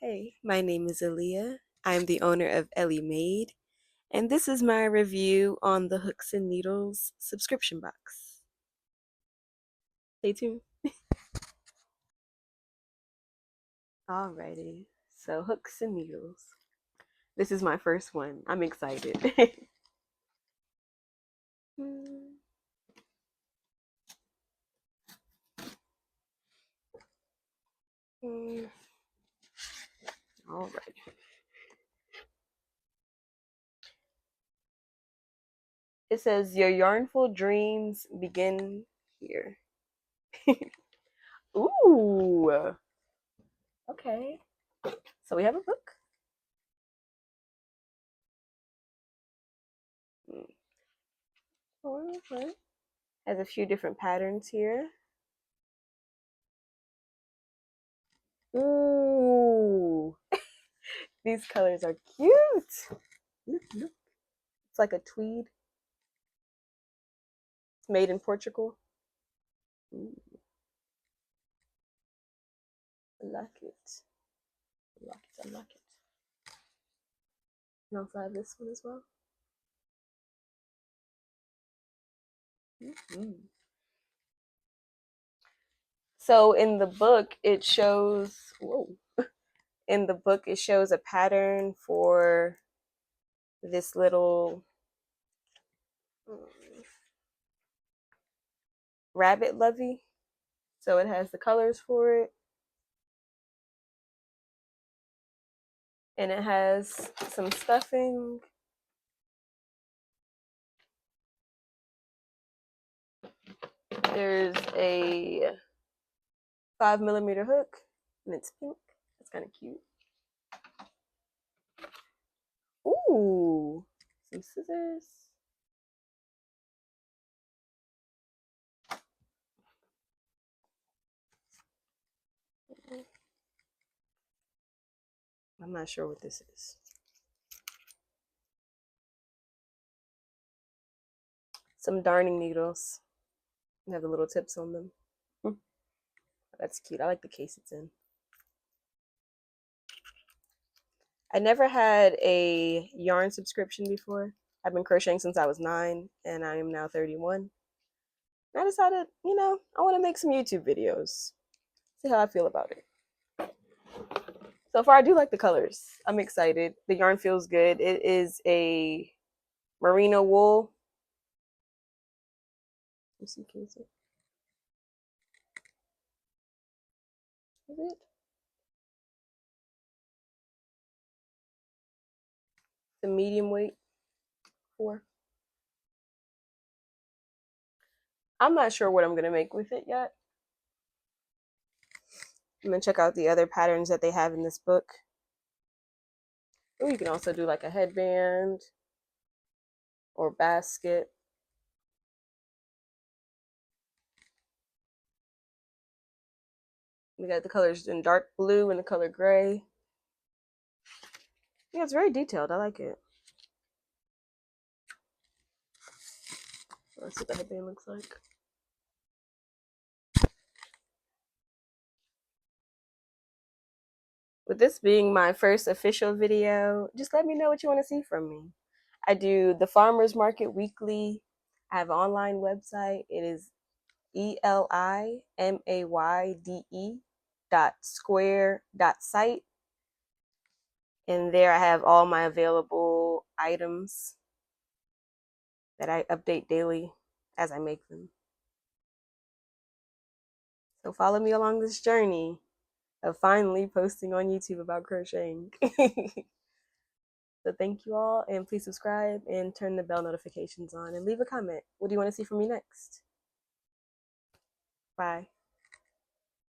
Hey, my name is Aaliyah. I'm the owner of Eli Mayde, and this is my review on the Hooks and Needles subscription box. Stay tuned. Alrighty, so Hooks and Needles. This is my first one. I'm excited. Hmm. Hmm. All right. It says your yarnful dreams begin here. Ooh. Okay. So we have a book. Hmm. Okay. Has a few different patterns here. Ooh. These colors are cute. Look, look. It's like a tweed. It's made in Portugal. Ooh, I like it. I like it. I like it. And also I have this one as well. Mm-hmm. So in the book, it shows. Whoa. In the book, it shows a pattern for this little rabbit lovey. So it has the colors for it, and it has some stuffing. There's a 5mm hook, and it's pink. That's kind of cute. Ooh, some scissors. I'm not sure what this is. Some darning needles. They have the little tips on them. That's cute. I like the case it's in. I never had a yarn subscription before. I've been crocheting since I was 9 and I am now 31. And I decided, I want to make some YouTube videos. See how I feel about it. So far, I do like the colors. I'm excited. The yarn feels good. It is a merino wool. Let's see, can you see? Is it? The medium weight for. I'm not sure what I'm going to make with it yet. I'm going to check out the other patterns that they have in this book. Ooh, you can also do like a headband or basket. We got the colors in dark blue and the color gray. Yeah, it's very detailed. I like it. Let's see what the headband looks like. With this being my first official video, just let me know what you want to see from me. I do the farmers market weekly. I have an online website. It is ELIMAYDE.square.site. And there I have all my available items that I update daily as I make them. So follow me along this journey of finally posting on YouTube about crocheting. So thank you all, and please subscribe and turn the bell notifications on and leave a comment. What do you want to see from me next? Bye.